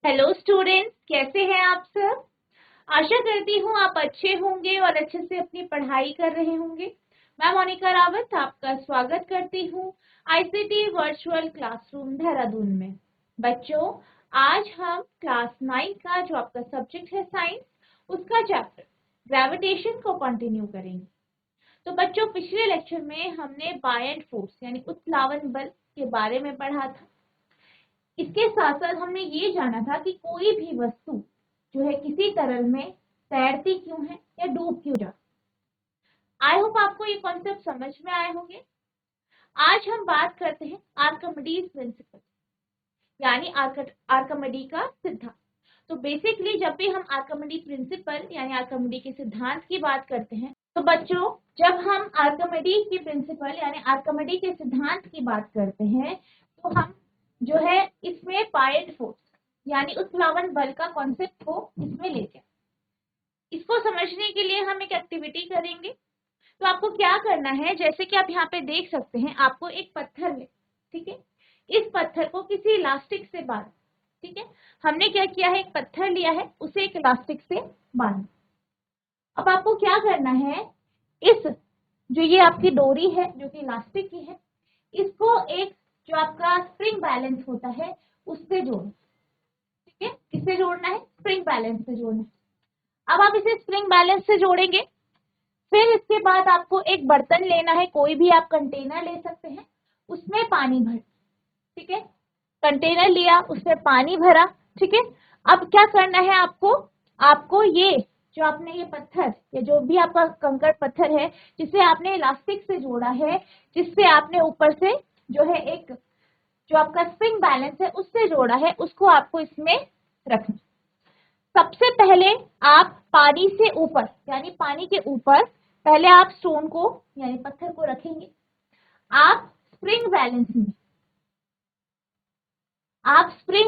Hello students, कैसे हैं आप सब। आशा करती हूँ आप अच्छे होंगे और अच्छे से अपनी पढ़ाई कर रहे होंगे। मैं मोनिका रावत आपका स्वागत करती हूँ आईसीटी वर्चुअल क्लासरूम देहरादून में। बच्चों, आज हम क्लास 9 का जो आपका सब्जेक्ट है साइंस, उसका चैप्टर ग्रेविटेशन को कंटिन्यू करेंगे। तो बच्चों, पिछले लेक्चर में हमने बायएंड फोर्स यानी उत्प्लावन बल के बारे में पढ़ा था। इसके साथ साथ हमने ये जाना था कि कोई भी वस्तु जो है किसी तरल में तैरती क्यों है या डूब क्यों जाती। आई होप आपको ये कॉन्सेप्ट समझ में आए होंगे। आज हम बात करते हैं आर्किमिडीज प्रिंसिपल यानी आर्किमिडी का सिद्धांत। तो बेसिकली जब भी हम आर्किमिडी प्रिंसिपल यानी आर्किमिडी के सिद्धांत की बात करते हैं, तो बच्चों जब हम आर्किमिडी की प्रिंसिपल यानी आर्किमिडी के सिद्धांत की बात करते हैं तो हम जो है इसमें बायएंड फोर्स यानी उत्प्लावन बल का कॉन्सेप्ट को इसमें लेके, इसको समझने के लिए हम एक एक्टिविटी करेंगे। तो आपको क्या करना है, जैसे कि आप यहाँ पे देख सकते हैं, आपको एक पत्थर ले, ठीक है, इस पत्थर को किसी इलास्टिक से बांध। ठीक है, हमने क्या किया है, एक पत्थर लिया है, उसे एक इलास्टिक से बांध। अब आपको क्या करना है, इस जो ये आपकी डोरी है जो कि इलास्टिक की है, इसको एक जो आपका स्प्रिंग बैलेंस होता है उससे जोड़ो। ठीक है, किससे जोड़ना है, स्प्रिंग बैलेंस से जोड़ना है। अब आप इसे स्प्रिंग बैलेंस से जोड़ेंगे। फिर इसके बाद आपको एक बर्तन लेना है, कोई भी आप कंटेनर ले सकते हैं, उसमें पानी भर। ठीक है, कंटेनर लिया, उसमें पानी भरा। ठीक है, अब क्या करना है आपको, आपको ये जो आपने ये पत्थर या जो भी आपका कंकड़ पत्थर है जिसे आपने इलास्टिक से जोड़ा है, जिससे आपने ऊपर से जो है एक जो आपका स्प्रिंग बैलेंस है उससे जोड़ा है, उसको आपको इसमें रखना। सबसे पहले आप पानी से ऊपर यानी पानी के ऊपर पहले आप स्टोन को यानी पत्थर को रखेंगे। आप स्प्रिंग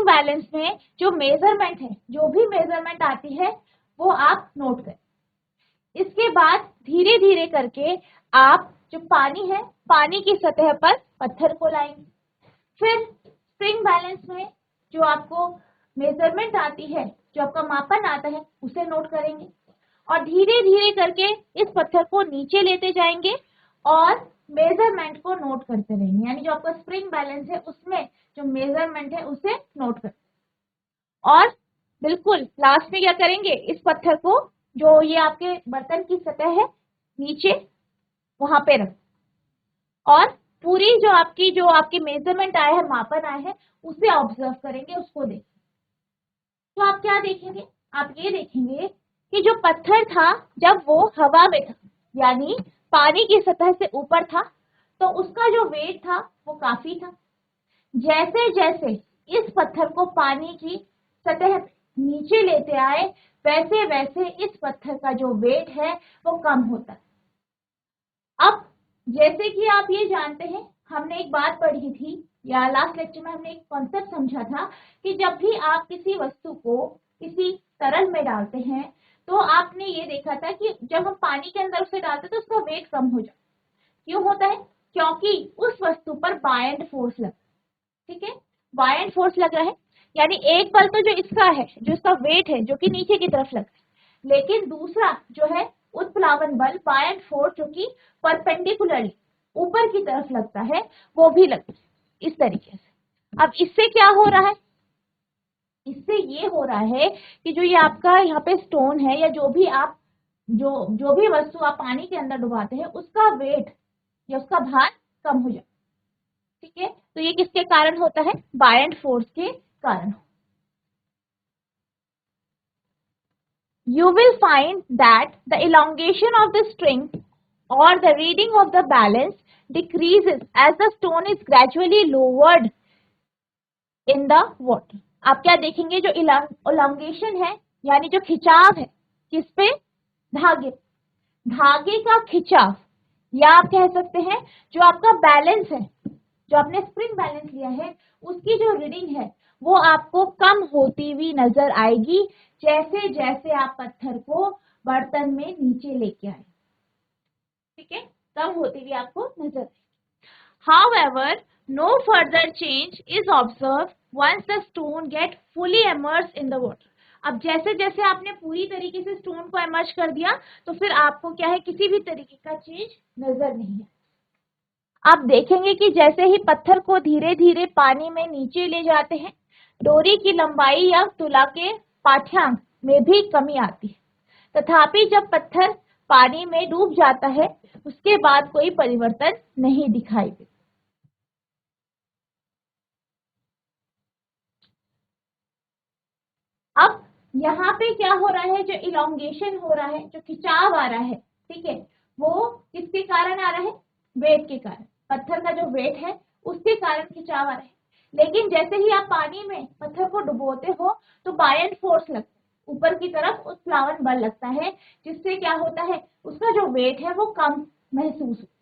बैलेंस में जो मेजरमेंट है, जो भी मेजरमेंट आती है वो आप नोट करें। इसके बाद धीरे धीरे करके आप जो पानी है, पानी की सतह पर पत्थर को लाएंगे। फिर स्प्रिंग बैलेंस में जो आपको मेजरमेंट आती है, जो आपका मापन आता है, उसे नोट करेंगे और धीरे धीरे करके इस पत्थर को नीचे लेते जाएंगे और मेजरमेंट को नोट करते रहेंगे। यानी जो आपका स्प्रिंग बैलेंस है उसमें जो मेजरमेंट है उसे नोट कर, और बिल्कुल लास्ट में क्या करेंगे, इस पत्थर को जो ये आपके बर्तन की सतह है नीचे वहां पे रख, और पूरी जो आपकी मेजरमेंट आया है, मापन आया है, उसे ऑब्जर्व करेंगे, उसको देखेंगे। तो आप क्या देखेंगे, आप ये देखेंगे कि जो पत्थर था जब वो हवा में था यानी पानी की सतह से ऊपर था, तो उसका जो वेट था वो काफी था। जैसे जैसे इस पत्थर को पानी की सतह नीचे लेते आए, वैसे वैसे इस पत्थर का जो वेट है वो कम होता है। अब जैसे कि आप ये जानते हैं, हमने एक बात पढ़ी थी या लास्ट लेक्चर में हमने एक कॉन्सेप्ट समझा था कि जब भी आप किसी वस्तु को किसी तरल में डालते हैं, तो आपने ये देखा था कि जब हम पानी के अंदर उसे डालते तो उसका वेट कम हो जाता। क्यों होता है, क्योंकि उस वस्तु पर बायएंड फोर्स लगा। ठीक है, बायएंड फोर्स लग रहा है, यानी एक बल तो जो इसका है, जो इसका वेट है, जो कि नीचे की तरफ लगता है, लेकिन दूसरा जो है उत्प्लावन बल बायएंड फोर्स जो कि परपेंडिकुलरली ऊपर की तरफ लगता है, वो भी लगता है इस तरीके से। अब इससे क्या हो रहा है, इससे ये हो रहा है कि जो ये आपका यहाँ पे स्टोन है या जो भी आप जो भी वस्तु आप पानी के अंदर डुबाते हैं, उसका वेट या उसका भार कम हो जाए। ठीक है, तो ये किसके कारण होता है, बायएंड फोर्स के कारण। You will find that the elongation of the string or the reading of the balance decreases as the stone is gradually lowered in the water. आप क्या देखेंगे, जो elongation है यानी जो खिंचाव है, किस पे, धागे, धागे का खिंचाव, या आप कह सकते हैं जो आपका बैलेंस है, जो आपने स्प्रिंग बैलेंस लिया है, उसकी जो रीडिंग है वो आपको कम होती हुई नजर आएगी जैसे जैसे आप पत्थर को बर्तन में नीचे लेके आए। ठीक है, कम होती हुई आपको नजर आएगी। However, No further change is observed once the stone get fully immersed in the water. अब जैसे जैसे आपने पूरी तरीके से स्टोन को इमर्ज कर दिया तो फिर आपको क्या है, किसी भी तरीके का चेंज नजर नहीं है। आप देखेंगे कि जैसे ही पत्थर को धीरे धीरे पानी में नीचे ले जाते हैं, डोरी की लंबाई या तुला के पाठ्यांक में भी कमी आती है। तथापि जब पत्थर पानी में डूब जाता है उसके बाद कोई परिवर्तन नहीं दिखाई देता। अब यहाँ पे क्या हो रहा है, जो इलोंगेशन हो रहा है, जो खिंचाव आ रहा है, ठीक है, वो किसके कारण आ रहा है, वेट के कारण। पत्थर का जो वेट है उसके कारण खिंचाव आ रहा है। लेकिन जैसे ही आप पानी में पत्थर को डुबोते हो तो बायंट फोर्स लगता है, ऊपर की तरफ उत्प्लावन बल लगता है, जिससे क्या होता है, उसका जो वेट है वो कम महसूस होता है।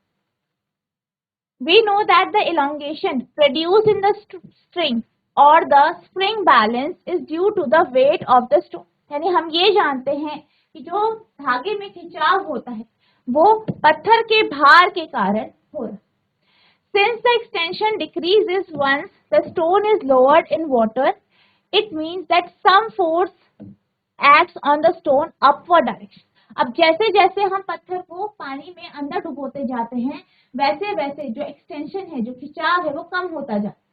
We know that the elongation produced in the string or the spring balance is due to the weight of the stone. यानी हम ये जानते हैं कि जो धागे में खिंचाव होता है वो पत्थर के भार के कारण हो रहा है। Since the extension decreases once the stone is lowered in water, it means that some force acts on the stone upward direction. अब जैसे जैसे हम पत्थर को पानी में अंदर डुबोते जाते हैं वैसे वैसे जो एक्सटेंशन है, जो खिंचाव है, वो कम होता जाता है।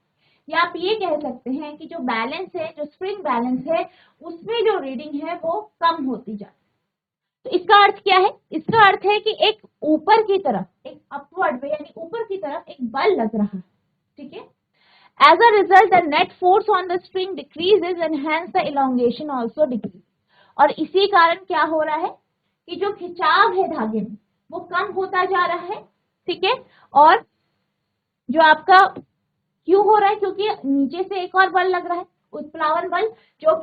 या आप ये कह सकते हैं कि जो बैलेंस है, जो स्प्रिंग बैलेंस है, उसमें जो रीडिंग है वो कम होती जाती है। तो इसका अर्थ क्या है, इसका अर्थ है कि एक ऊपर की तरफ, एक अपवर्ड में यानी ऊपर की तरफ एक बल लग रहा है, ठीक है। As a result, the net force on the string decreases and hence the elongation also decreases. और इसी कारण क्या हो रहा है कि जो खिंचाव है धागे में वो कम होता जा रहा है, ठीक है। और जो आपका क्यों हो रहा है, क्योंकि नीचे से एक और बल लग रहा है, उत्प्लावन बल, जो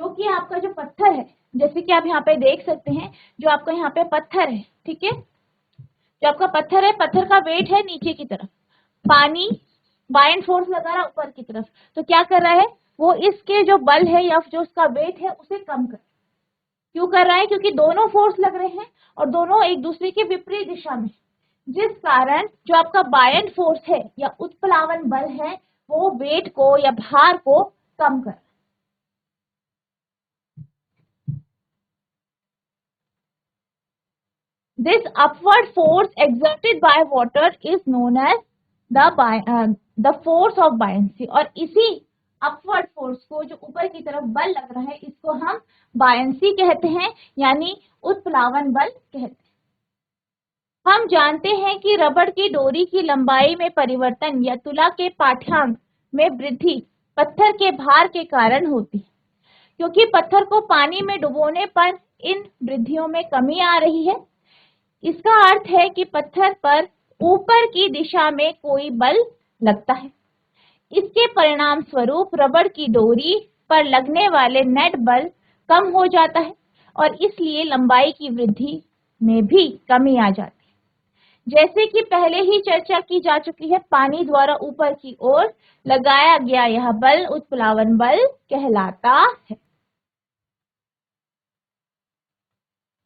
कि आपका जो पत्थर है, जैसे कि आप यहाँ पे देख सकते हैं, जो आपका यहाँ पे पत्थर है, ठीक है, जो आपका पत्थर है, पत्थर का वेट है नीचे की तरफ, पानी बायंट फोर्स लगा रहा ऊपर की तरफ, तो क्या कर रहा है वो, इसके जो बल है या जो उसका वेट है उसे कम कर। क्यों कर रहा है, क्योंकि दोनों फोर्स लग रहे हैं और दोनों एक दूसरे के विपरीत दिशा में, जिस कारण जो आपका बायंट फोर्स है या उत्प्लावन बल है वो वेट को या भार को कम कर। This upward force exerted by water is known as the force of buoyancy. और इसी अपवर्ड फोर्स को, जो ऊपर की तरफ बल लग रहा है, इसको हम बायंसी कहते हैं, यानी उत्प्लावन बल कहते हैं। हम जानते हैं कि रबड़ की डोरी की लंबाई में परिवर्तन या तुला के पाठ्यांक में वृद्धि पत्थर के भार के कारण होती है। क्योंकि पत्थर को पानी में डुबोने पर इन वृद्धियों में कमी आ रही है, इसका अर्थ है कि पत्थर पर ऊपर की दिशा में कोई बल लगता है। इसके परिणाम स्वरूप रबड़ की डोरी पर लगने वाले नेट बल कम हो जाता है और इसलिए लंबाई की वृद्धि में भी कमी आ जाती है। जैसे कि पहले ही चर्चा की जा चुकी है, पानी द्वारा ऊपर की ओर लगाया गया यह बल उत्प्लावन बल कहलाता है।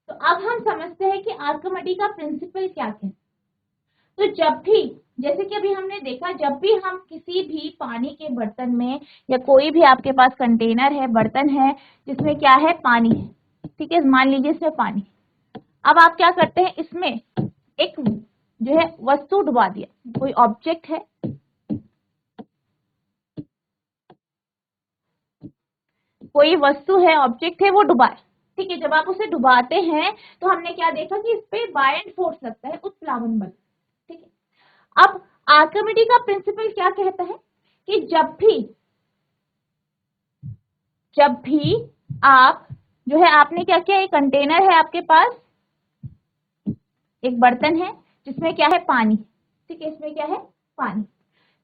तो अब हम समझते हैं कि आर्किमिडीज का प्रिंसिपल क्या है। तो जब भी, जैसे कि अभी हमने देखा, जब भी हम किसी भी पानी के बर्तन में या कोई भी आपके पास कंटेनर है, बर्तन है जिसमें क्या है, पानी है, ठीक है, मान लीजिए इसमें पानी, अब आप क्या करते हैं, इसमें एक जो है वस्तु डुबा दिया, कोई ऑब्जेक्ट है, कोई वस्तु है, ऑब्जेक्ट है, वो डुबाए, ठीक है। जब आप उसे डुबाते हैं तो हमने क्या देखा कि इस पे बायंट फोर्स लगता है, उत्प्लावन बल, ठीक है। अब आर्किमिडीज का प्रिंसिपल क्या कहता है कि जब भी आप जो है, आपने क्या किया, एक कंटेनर है आपके पास, एक बर्तन है जिसमें क्या है, पानी, ठीक है, इसमें क्या है, पानी।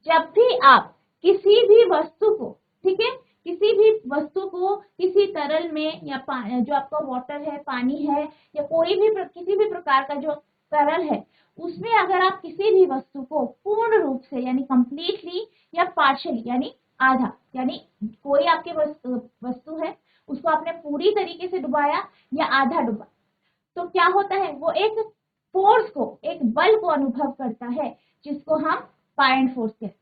जब भी आप किसी भी वस्तु को, ठीक है, किसी भी वस्तु को किसी तरल में या जो आपका वाटर है, पानी है, या कोई भी किसी भी प्रकार का जो तरल है, उसमें अगर आप किसी भी वस्तु को पूर्ण रूप से यानी कंप्लीटली या पार्शियली यानी आधा, यानी कोई आपके वस्तु है उसको आपने पूरी तरीके से डुबाया या आधा डुबा, तो क्या होता है, वो एक फोर्स को, एक बल को अनुभव करता है, जिसको हम बायंट फोर्स कहते हैं।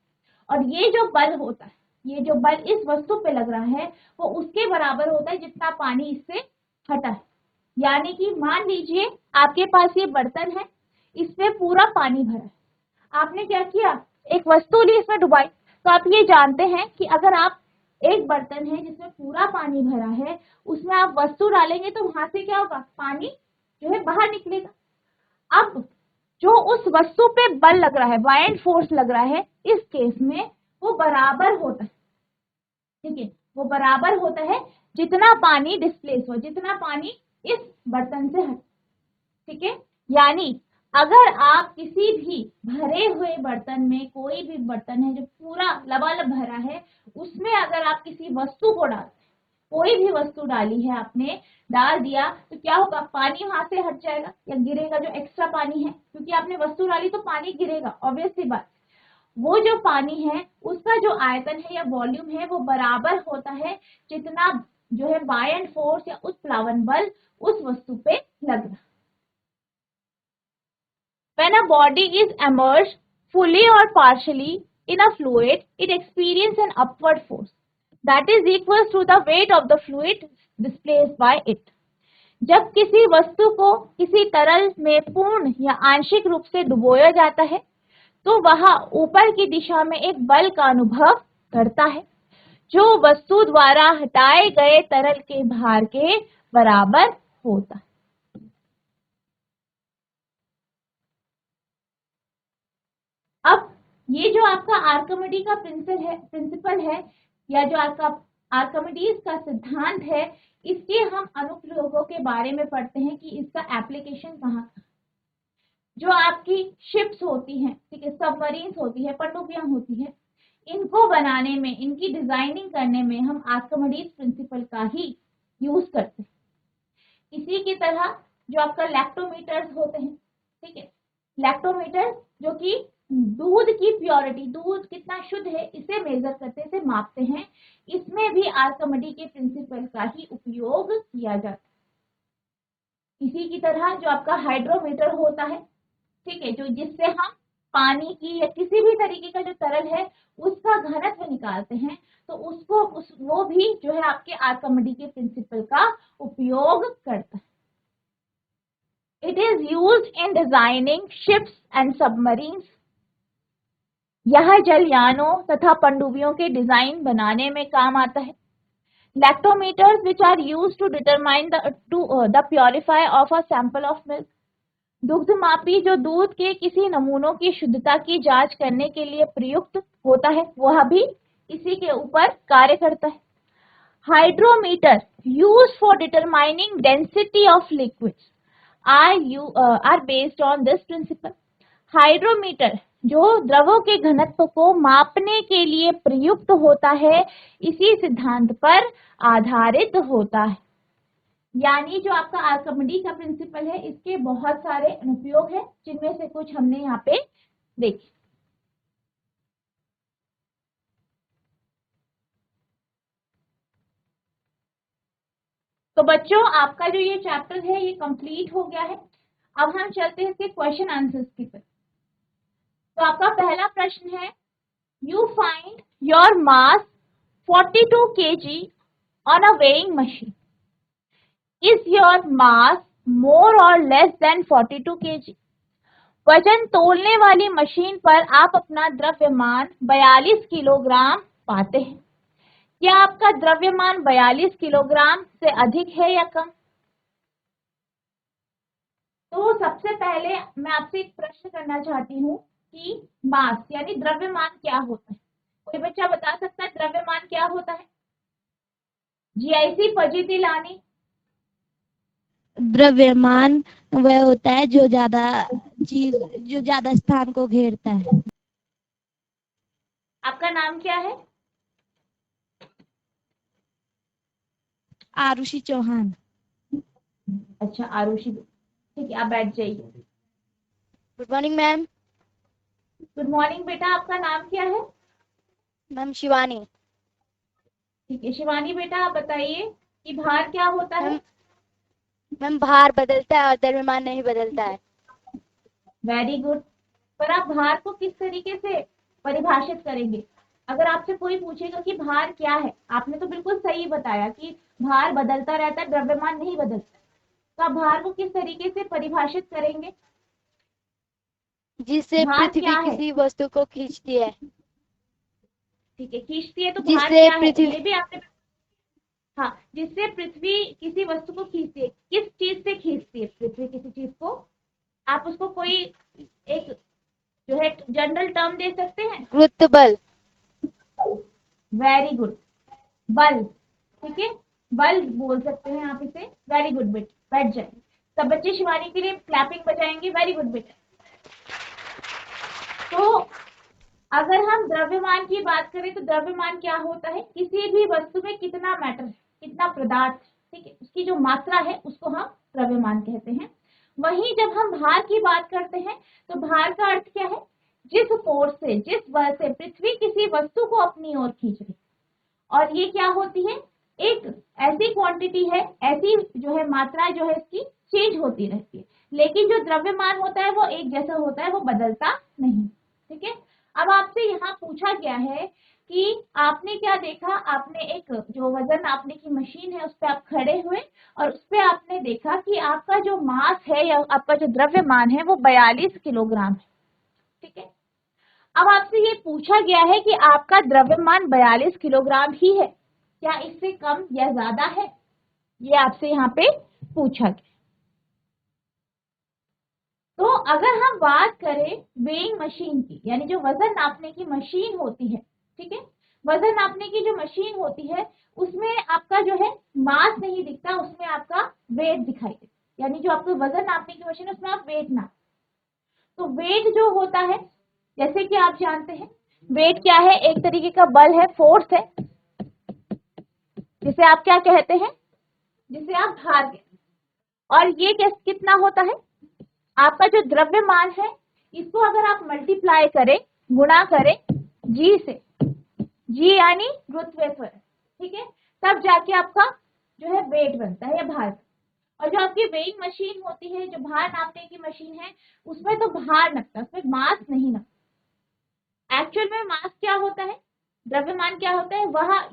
और ये जो बल होता है, ये जो बल इस वस्तु पे लग रहा है वो उसके बराबर होता है जितना पानी इससे हटा है। यानी कि मान लीजिए आपके पास ये बर्तन है, इसमें पूरा पानी भरा है, आपने क्या किया, एक वस्तु ली, इसमें डुबाई। तो आप ये जानते हैं कि अगर आप एक बर्तन है जिसमें पूरा पानी भरा है, उसमें आप वस्तु डालेंगे तो वहां से क्या होगा, पानी जो है बाहर निकलेगा। अब जो उस वस्तु पे बल लग रहा है, बायएंड फोर्स लग रहा है, इस केस में वो बराबर होता है, ठीक है, वो बराबर होता है जितना पानी डिस्प्लेस हो, जितना पानी इस बर्तन से हटे, ठीक है। यानी अगर आप किसी भी भरे हुए बर्तन में, कोई भी बर्तन है जो पूरा लबालब भरा है, उसमें अगर आप किसी वस्तु को डालते, कोई भी वस्तु डाली है आपने, डाल दिया, तो क्या होगा, पानी वहां से हट जाएगा या गिरेगा, जो एक्स्ट्रा पानी है, क्योंकि आपने वस्तु डाली तो पानी गिरेगा, ऑब्वियस सी बात। वो जो पानी है उसका जो आयतन है या वॉल्यूम है वो बराबर होता है जितना जो है बायएंड फोर्स या उत्प्लावन बल उस वस्तु पे लग रहा। When a body is immersed fully or partially in a fluid, it experiences an upward force that is equal to the weight of the fluid displaced by it. जब किसी वस्तु को किसी तरल में पूर्ण या आंशिक रूप से डुबोया जाता है तो वह ऊपर की दिशा में एक बल का अनुभव करता है जो वस्तु द्वारा हटाए गए तरल के भार के बराबर होता है। अब ये जो आपका आर्किमिडीज का प्रिंसिपल है या जो आपका आर्किमिडीज का सिद्धांत है, इसके हम अनुप्रयोगों के बारे में पढ़ते हैं कि इसका एप्लीकेशन कहाँ। जो आपकी शिप्स होती हैं, ठीक है, सबमरीन्स होती है, पनडुब्बियां होती है, इनको बनाने में, इनकी डिजाइनिंग करने में हम आर्किमिडीज प्रिंसिपल का ही यूज करते हैं। इसी की तरह जो आपका लैक्टोमीटर्स होते हैं, ठीक है, लैक्टोमीटर जो कि दूध की प्योरिटी, दूध कितना शुद्ध है इसे मेजर करते, इसे मापते हैं, इसमें भी आर्किमिडीज के प्रिंसिपल का ही उपयोग किया जाता है। इसी की तरह जो आपका हाइड्रोमीटर होता है, ठीक है, जो जिससे हम पानी की या किसी भी तरीके का जो तरल है उसका घनत्व निकालते हैं, तो वो भी जो है आपके आर्किमिडीज के प्रिंसिपल का उपयोग करता है। It is used in designing ships and submarines. यह जलयानों तथा पनडुब्बियों के डिजाइन बनाने में काम आता है। Lactometers which are used to determine the purify of a sample of milk. दुग्धमापी जो दूध के किसी नमूनों की शुद्धता की जांच करने के लिए प्रयुक्त होता है, वह भी इसी के ऊपर कार्य करता है। Hydrometer used for determining density of liquids are based on this principle. Hydrometer जो द्रवों के घनत्व को मापने के लिए प्रयुक्त होता है, इसी सिद्धांत पर आधारित होता है। यानी जो आपका आर्किमिडीज का प्रिंसिपल है, इसके बहुत सारे अनुप्रयोग हैं, जिनमें से कुछ हमने यहाँ पे देखे। तो बच्चों आपका जो ये चैप्टर है ये कंप्लीट हो गया है। अब हम चलते हैं इसके क्वेश्चन आंसर्स की तरफ। तो आपका पहला प्रश्न है, you find your mass 42 kg on a weighing machine. Is your mass more or less than 42 kg? वजन तोलने वाली मशीन पर आप अपना द्रव्यमान 42 किलोग्राम पाते हैं। क्या आपका द्रव्यमान 42 किलोग्राम से अधिक है या कम? तो सबसे पहले मैं आपसे एक प्रश्न करना चाहती हूँ कि मास यानी द्रव्यमान क्या होता है? कोई बच्चा बता सकता है द्रव्यमान क्या होता है? जीआईसी फजीती लानी। द्रव्यमान वह होता है जो ज्यादा स्थान को घेरता है। आपका नाम क्या है? आरुषि चौहान। अच्छा आरुषि, ठीक है, आप बैठ जाइए। Good morning ma'am. Good morning बेटा, आपका नाम क्या है? मैम शिवानी। ठीक है शिवानी बेटा, आप बताइए कि भार क्या होता है? मैम भार बदलता है और द्रव्यमान नहीं बदलता है। Very good. पर आप भार को किस तरीके से परिभाषित करेंगे? अगर आपसे कोई पूछेगा कि भार क्या है, आपने तो बिल्कुल सही बताया कि भार बदलता रहता है, द्रव्यमान नहीं बदलता। तो आप भार को किस तरीके से परिभाषित करेंगे? जिससे भार पृथ्वी क्या है? किसी वस्तु को खींचती है। ठीक है, खींचती है, तो भार जिससे क्या है पृथ्वी ये भी आपने। हाँ, जिससे पृथ्वी किसी वस्तु को खींचती है। किस चीज से खींचती है पृथ्वी किसी चीज को? आप उसको कोई एक जो है जनरल टर्म दे सकते हैं? गुरुत्व बल। वेरी गुड, बल। ठीक है, बल बोल सकते हैं आप इसे। वेरी गुड बेट, बैठ जाए। सब बच्चे शिवानी के लिए क्लैपिंग बजाएंगे। वेरी गुड बेटा। तो अगर हम द्रव्यमान की बात करें तो द्रव्यमान क्या होता है? किसी भी वस्तु में कितना मैटर है, कितना पदार्थ, ठीक है, उसकी जो मात्रा है उसको हम द्रव्यमान कहते हैं। वहीं जब हम भार की बात करते हैं तो भार का अर्थ क्या है? जिस फोर्स से, जिस बल से पृथ्वी किसी वस्तु को अपनी ओर खींच रही, और ये क्या होती है? एक ऐसी क्वांटिटी है, ऐसी जो है मात्रा जो है इसकी चेंज होती रहती है, लेकिन जो द्रव्यमान होता है वो एक जैसा होता है, वो बदलता नहीं। ठीक है, अब आपसे यहाँ पूछा गया है कि आपने क्या देखा? आपने एक जो वजन नापने की मशीन है उस पर आप खड़े हुए और उस पर आपने देखा कि आपका जो मास है या आपका जो द्रव्यमान है वो 42 किलोग्राम है। ठीक है, अब आपसे ये पूछा गया है कि आपका द्रव्यमान 42 किलोग्राम ही है, क्या इससे कम या ज्यादा है? ये आपसे यहाँ पे पूछा गया। तो अगर हम बात करें वेइंग मशीन की, यानी जो वजन नापने की मशीन होती है, ठीक है, वजन नापने की जो मशीन होती है उसमें आपका जो है मास नहीं दिखता, उसमें आपका वेट दिखाई देता। यानी जो आपको वजन नापने की मशीन है उसमें आप वेट नाप। तो वेट जो होता है, जैसे कि आप जानते हैं वेट क्या है? एक तरीके का बल है, फोर्स है, जिसे आप क्या कहते हैं? जिसे आप भार कहते हैं। और ये कितना होता है? आपका जो द्रव्यमान है इसको अगर आप मल्टीप्लाई करें, गुणा करें जी से, जी यानी गुरुत्वाकर्षण, ठीक है, तब जाके आपका जो है वेट बनता है या भार। और जो आपकी वेइंग मशीन होती है, जो भार नापने की मशीन है, उसमें तो भार नपता है, उसमें मास नहीं नपता। एक्चुअल में मास क्या होता है, द्रव्यमान क्या होता है? वह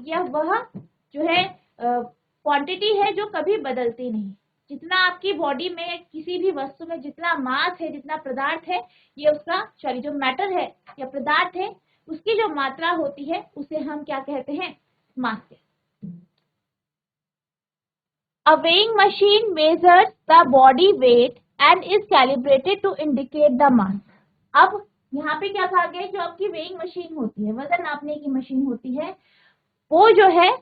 जो है क्वांटिटी है जो कभी बदलती नहीं। जितना आपकी बॉडी में किसी भी वस्तु में जितना मास है, जितना पदार्थ है, ये उसका सॉरी जो मैटर है या पदार्थ है, उसकी जो मात्रा होती है उसे हम क्या कहते हैं? मास कहते हैं। A weighing machine measures the body weight and is calibrated to indicate the mass. अब यहाँ पे क्या कहा गया है? जो आपकी वेइंग मशीन होती है, वजन नापने की मशीन होती है, वो जो है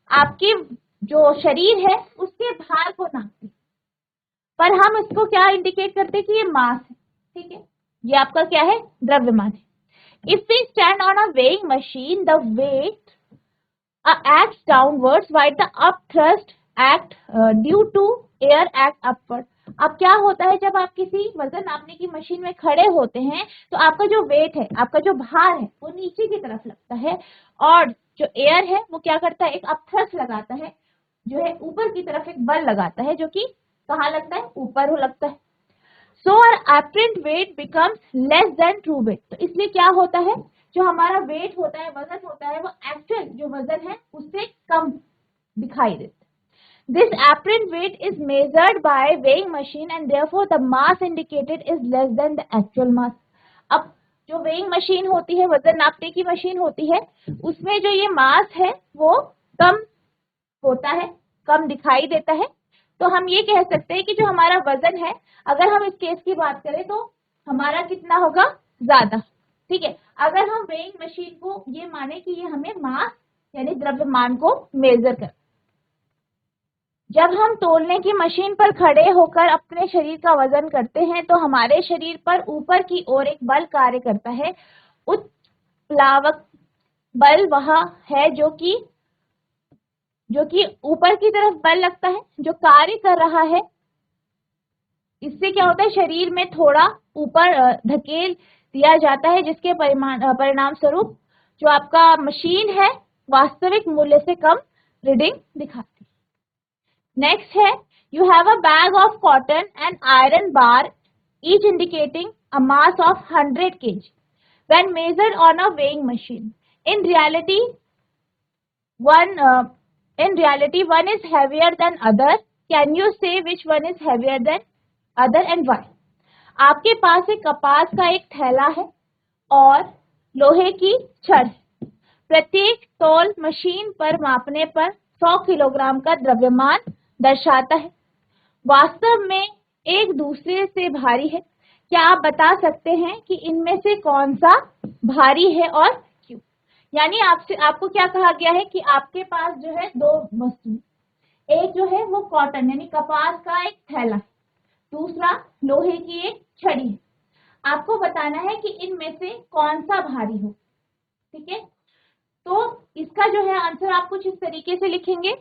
आपकी जो शरीर है उसके भार को नापती है, पर हम इसको क्या इंडिकेट करते हैं कि ये मास है। ठीक है, ये आपका क्या है? द्रव्यमान है। If we stand on a weighing machine the weight acts downwards while the up thrust act due to air act upward. अब क्या होता है? जब आप किसी वजन नापने की मशीन में खड़े होते हैं तो आपका जो वेट है, आपका जो भार है, वो नीचे की तरफ लगता है, और जो एयर है वो क्या करता है? एक अपथ्रस्ट लगाता है, जो है ऊपर की तरफ एक बल लगाता है, जो कि कहाँ लगता है? ऊपर हो लगता है। So our apparent weight becomes less than true weight. तो इसलिए क्या होता है? जो हमारा वेट होता है, वजन होता है, वो एक्चुअल जो वजन है उससे कम दिखाई देता है। This apparent weight is measured by weighing machine and therefore the mass indicated is less than the actual mass. अब जो वेइंग मशीन होती है, वजन नापने की मशीन होती है, उसमें जो ये मास है वो कम होता है, कम दिखाई देता है। तो हम ये कह सकते हैं कि जो हमारा वजन है, अगर हम इस केस की बात करें तो हमारा कितना होगा? ज्यादा। ठीक है, अगर हम वेइंग मशीन को ये माने कि ये हमें मास यानी द्रव्यमान को मेजर कर, जब हम तौलने की मशीन पर खड़े होकर अपने शरीर का वजन करते हैं तो हमारे शरीर पर ऊपर की ओर एक बल कार्य करता है। उत्प्लावक बल वह है जो कि ऊपर की तरफ बल लगता है, जो कार्य कर रहा है। इससे क्या होता है? शरीर में थोड़ा ऊपर धकेल दिया जाता है, जिसके परिणाम स्वरूप जो आपका मशीन है वास्तविक मूल्य से कम रीडिंग दिखाती है। नेक्स्ट है, you have a bag of cotton and iron bar each indicating a mass of 100 kg when measured on a weighing machine. In reality, one is heavier than other. Can you say which one is heavier than other and why? आपके पास एक कपास का एक थैला है और लोहे की छड़ है। प्रत्येक तौल मशीन पर मापने पर 100 किलोग्राम का द्रव्यमान दर्शाता है। वास्तव में एक दूसरे से भारी है। क्या आप बता सकते हैं कि इनमें से कौन सा भारी है और क्यों? यानी आपको क्या कहा गया है कि आपके पास जो है दो वस्तु, एक जो है वो कॉटन यानी कपास का एक थैला है, दूसरा लोहे की एक छड़ी है। आपको बताना है कि इनमें से कौन सा भारी हो। ठीक है, तो इसका जो है आंसर आप कुछ इस तरीके से लिखेंगे।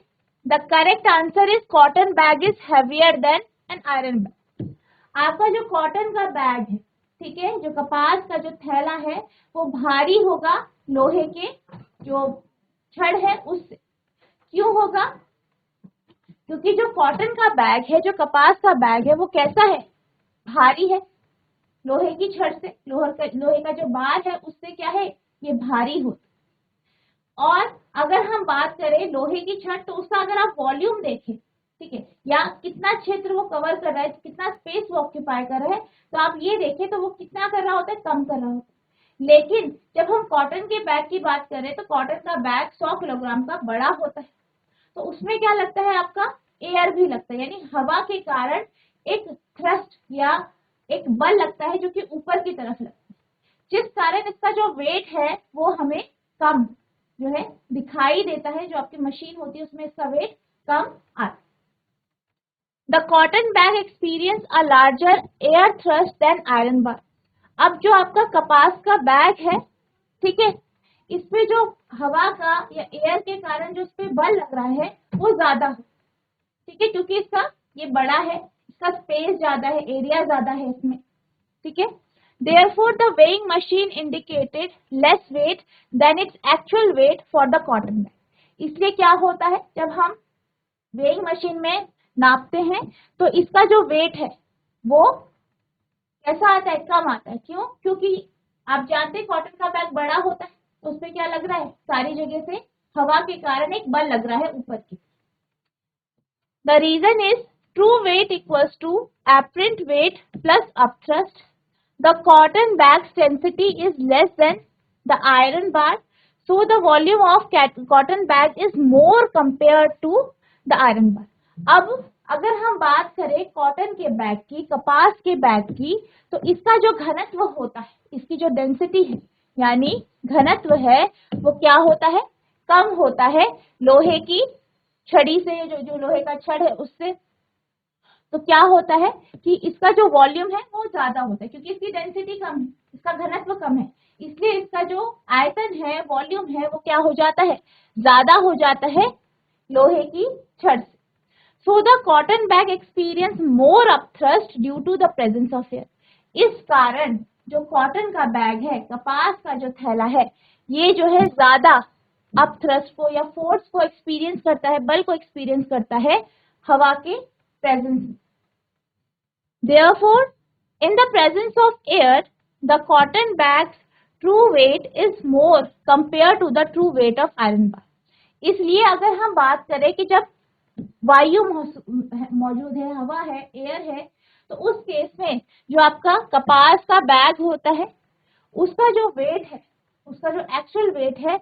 The correct answer is cotton bag is heavier than an iron bag. आपका जो कॉटन का बैग है, ठीक है, जो कपास का जो थैला है वो भारी होगा लोहे के जो छड़ है उससे। क्यों होगा? क्योंकि जो कॉटन का बैग है, जो कपास का बैग है, वो कैसा है? भारी है लोहे की छड़ से। लोहे का जो बार है उससे क्या है? ये भारी होता। और अगर हम बात करें लोहे की छड़, तो उसका अगर आप वॉल्यूम देखें, ठीक है, या कितना क्षेत्र वो कवर कर रहा है, कितना स्पेस वो ऑक्यूपाई कर रहा है, तो आप ये देखें तो वो कितना कर रहा होता है? कम कर रहा होता है। लेकिन जब हम कॉटन के बैग की बात करें तो कॉटन का बैग 100 किलोग्राम का बड़ा होता है, तो उसमें क्या लगता है? आपका एयर भी लगता है, यानी हवा के कारण एक थ्रस्ट या एक बल लगता है जो कि ऊपर की तरफ लगता है, जिस कारण इसका जो वेट है वो हमें कम जो है दिखाई देता है। जो आपकी मशीन होती है उसमें इसका वेट कम आता है। The cotton bag experience a larger air thrust than iron bar. अब जो आपका कपास का बैग है, ठीक है, इसमें जो हवा का या एयर के कारण जो इसपे बल लग रहा है वो ज्यादा हो, ठीक है, क्योंकि इसका ये बड़ा है, इसका स्पेस ज्यादा है, एरिया ज्यादा है इसमें, ठीक है। Therefore, the weighing machine indicated less weight than its actual weight for the cotton bag. इसलिए क्या होता है, जब हम weighing machine में नापते हैं तो इसका जो वेट है वो कैसा आता है? कम आता है। क्यों? क्योंकि आप जानते हैं कॉटन का बैग बड़ा होता है, तो उसपे क्या लग रहा है? सारी जगह से हवा के कारण एक बल लग रहा है ऊपर की। The reason is true weight equals to apparent weight plus upthrust. The cotton bag's density is less than the iron bar, so the volume of cotton bag is more compared to the iron bar. अब अगर हम बात करें cotton के bag की, कपास के bag की, तो इसका जो घनत्व होता है, इसकी जो डेंसिटी है यानी घनत्व है, वो क्या होता है? कम होता है लोहे की छड़ी से, जो लोहे का छड़ है उससे। तो क्या होता है कि इसका जो वॉल्यूम है वो ज्यादा होता है, क्योंकि इसकी डेंसिटी कम है, इसका घनत्व कम है, इसलिए इसका जो आयतन है, वॉल्यूम है, वो क्या हो जाता है? ज्यादा हो जाता है लोहे की छड़ से। So the cotton bag experience more upthrust due to the presence of air. इस कारण जो कॉटन का बैग है, कपास का जो थैला है, ये जो है ज्यादा अपथ्रस्ट को या फोर्स को एक्सपीरियंस करता है, बल को एक्सपीरियंस करता है हवा के presence. Therefore, in the presence of air, the cotton bag's true weight is more compared to the true weight of iron bar. इसलिए अगर हम बात करें कि जब वायु मौजूद है, हवा है, एयर है, तो उस केस में जो आपका कपास का बैग होता है उसका जो वेट है, उसका जो एक्चुअल वेट है,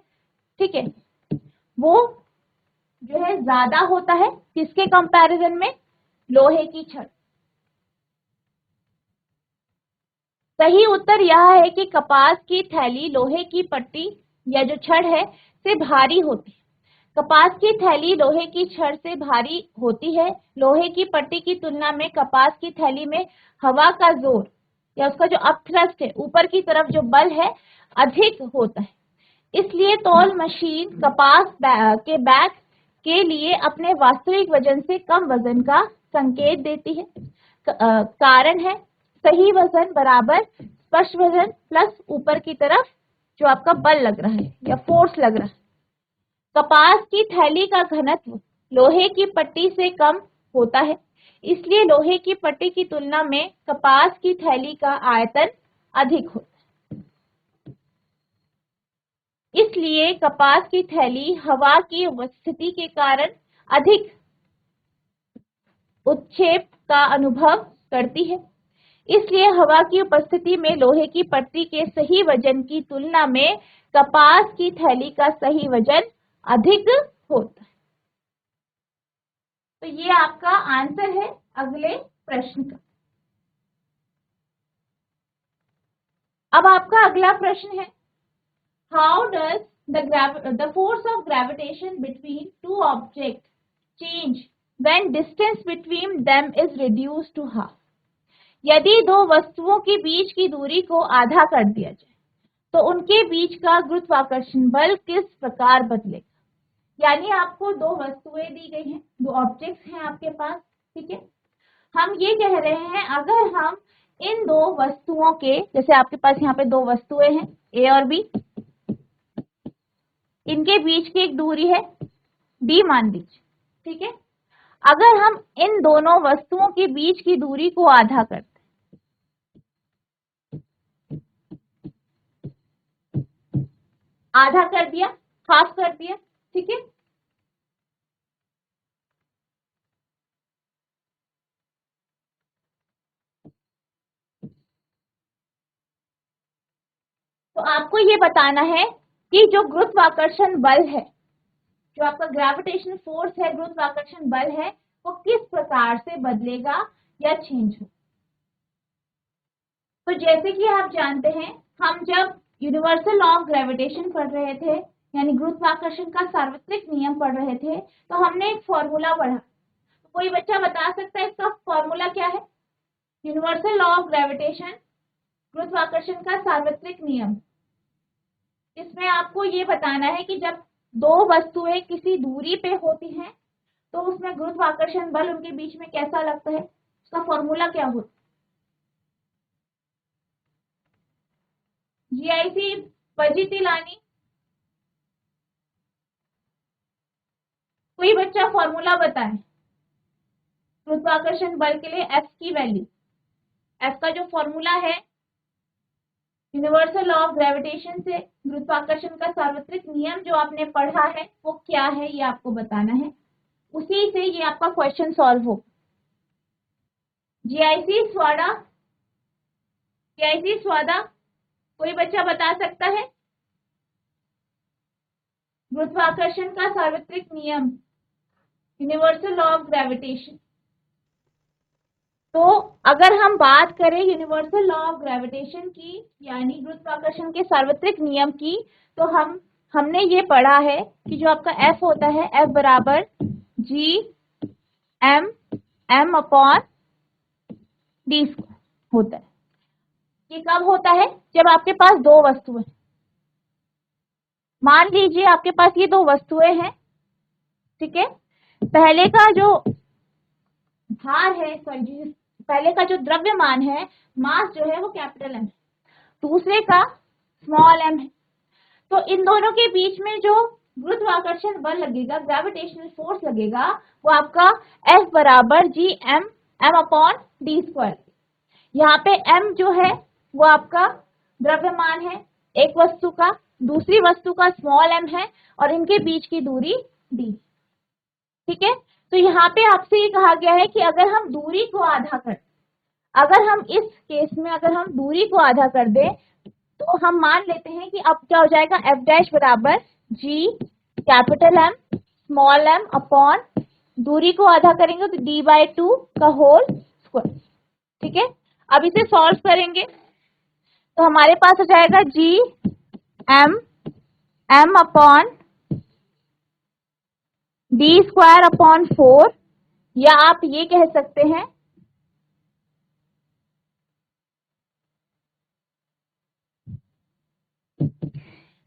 ठीक है, वो जो है ज्यादा होता है किसके कंपैरिजन में? लोहे की छड़। सही उत्तर यह है कि कपास की थैली लोहे की पट्टी या जो छड़ है से भारी होती है। कपास की थैली लोहे की छड़ से भारी होती है। लोहे की पट्टी की तुलना में कपास की थैली में हवा का जोर या उसका जो अपथ्रस्ट है, ऊपर की तरफ जो बल है, अधिक होता है। इसलिए तौल मशीन कपास के बैग के लिए अपने वास्तविक वजन से कम वजन का संकेत देती है। कारण है सही वजन बराबर स्पष्ट वजन प्लस ऊपर की तरफ जो आपका बल लग रहा है या फोर्स लग रहा है। कपास की थैली का घनत्व लोहे की पट्टी से कम होता है, इसलिए लोहे की पट्टी की तुलना में कपास की थैली का आयतन अधिक होता है। इसलिए कपास की थैली हवा की उपस्थिति के कारण अधिक उत्क्षेप का अनुभव करती है। इसलिए हवा की उपस्थिति में लोहे की पट्टी के सही वजन की तुलना में कपास की थैली का सही वजन अधिक होता है। तो ये आपका आंसर है अगले प्रश्न का। अब आपका अगला प्रश्न है, how does the force of gravitation between two object change when distance between them is reduced to half. यदि दो वस्तुओं के बीच की दूरी को आधा कर दिया जाए तो उनके बीच का गुरुत्वाकर्षण बल किस प्रकार बदलेगा। यानी आपको दो वस्तुएं दी गई हैं, दो ऑब्जेक्ट्स हैं आपके पास, ठीक है। हम ये कह रहे हैं अगर हम इन दो वस्तुओं के, जैसे आपके पास यहाँ पे दो वस्तुएं हैं ए और बी, इनके बीच की एक दूरी है डी मान लीजिए, ठीक है। अगर हम इन दोनों वस्तुओं के बीच की दूरी को आधा करते, आधा कर दिया, हाफ कर दिया, ठीक है। तो आपको ये बताना है कि जो गुरुत्वाकर्षण बल है, जो आपका ग्रेविटेशनल फोर्स है, गुरुत्वाकर्षण बल है, वो किस प्रकार से बदलेगा या चेंज हो। तो जैसे कि आप जानते हैं, हम जब यूनिवर्सल लॉ ऑफ ग्रेविटेशन पढ़ रहे थे, यानी गुरुत्वाकर्षण का सार्वत्रिक नियम पढ़ रहे थे, तो हमने एक फॉर्मूला पढ़ा। तो कोई बच्चा बता सकता है इसका फॉर्मूला क्या है। यूनिवर्सल लॉ ऑफ ग्रेविटेशन, गुरुत्वाकर्षण का सार्वत्रिक नियम, इसमें आपको ये बताना है कि जब दो वस्तुएं किसी दूरी पे होती हैं तो उसमें गुरुत्वाकर्षण बल उनके बीच में कैसा लगता है, उसका फॉर्मूला क्या होता है। जीआईसी फजीती लानी, कोई बच्चा फॉर्मूला बताए गुरुत्वाकर्षण बल के लिए। एफ की वैल्यू, एफ का जो फॉर्मूला है यूनिवर्सल लॉ ऑफ ग्रेविटेशन से, गुरुत्वाकर्षण का सार्वत्रिक नियम जो आपने पढ़ा है वो क्या है, ये आपको बताना है। उसी से ये आपका क्वेश्चन सॉल्व हो। जीआईसी स्वादा, जीआईसी स्वादा, कोई बच्चा बता सकता है गुरुत्वाकर्षण का सार्वत्रिक नियम, यूनिवर्सल लॉ ऑफ ग्रेविटेशन। तो अगर हम बात करें यूनिवर्सल लॉ ऑफ ग्रेविटेशन की, यानी गुरुत्वाकर्षण के सार्वत्रिक नियम की, तो हमने ये पढ़ा है कि जो आपका F होता है, F बराबर G M upon D square होता है। ये कब होता है, जब आपके पास दो वस्तुएं, मान लीजिए आपके पास ये दो वस्तुएं हैं, ठीक है। पहले का जो भार है, सॉरी, पहले का जो द्रव्यमान है, मास जो है वो कैपिटल एम है, दूसरे का स्मॉल एम है। तो इन दोनों के बीच में जो गुरुत्वाकर्षण बल लगेगा, ग्रेविटेशनल फोर्स लगेगा, वो आपका F बराबर G M upon D square. यहाँ पे m जो है वो आपका द्रव्यमान है एक वस्तु का, दूसरी वस्तु का स्मॉल m है, और इनके बीच की दूरी d, ठीक है। तो यहाँ पे आपसे ये कहा गया है कि अगर हम दूरी को आधा कर, अगर हम इस केस में अगर हम दूरी को आधा कर दें तो हम मान लेते हैं कि अब क्या हो जाएगा, F डैश बराबर G capital M small m upon, दूरी को आधा करेंगे तो d/2 का होल स्क्वायर, ठीक है। अब इसे सॉल्व करेंगे तो हमारे पास हो जाएगा G M upon D square upon 4, या आप ये कह सकते हैं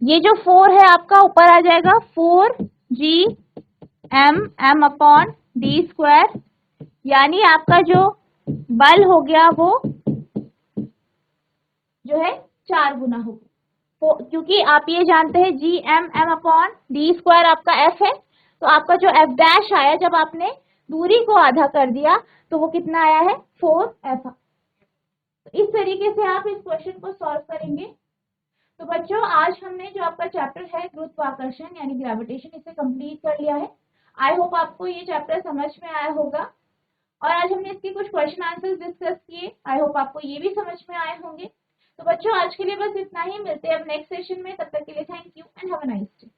ये जो 4 है आपका ऊपर आ जाएगा 4 एम अपॉन डी स्क्वायर, यानी आपका जो बल हो गया वो जो है 4 गुना होगा। तो क्योंकि आप ये जानते हैं G M upon D square आपका F है, तो आपका जो F डैश आया जब आपने दूरी को आधा कर दिया तो वो कितना आया है, 4F। तो इस तरीके से आप इस क्वेश्चन को सॉल्व करेंगे। तो बच्चों आज हमने जो आपका चैप्टर है गुरुत्वाकर्षण यानी ग्रेविटेशन, इसे कंप्लीट कर लिया है। आई होप आपको ये चैप्टर समझ में आया होगा और आज हमने इसके कुछ क्वेश्चन आंसर्स डिस्कस किए। आई होप आपको ये भी समझ में आए होंगे। तो बच्चों आज के लिए बस इतना ही, मिलते हैं अब नेक्स्ट सेशन में। तब तक के लिए thank you and have a nice day.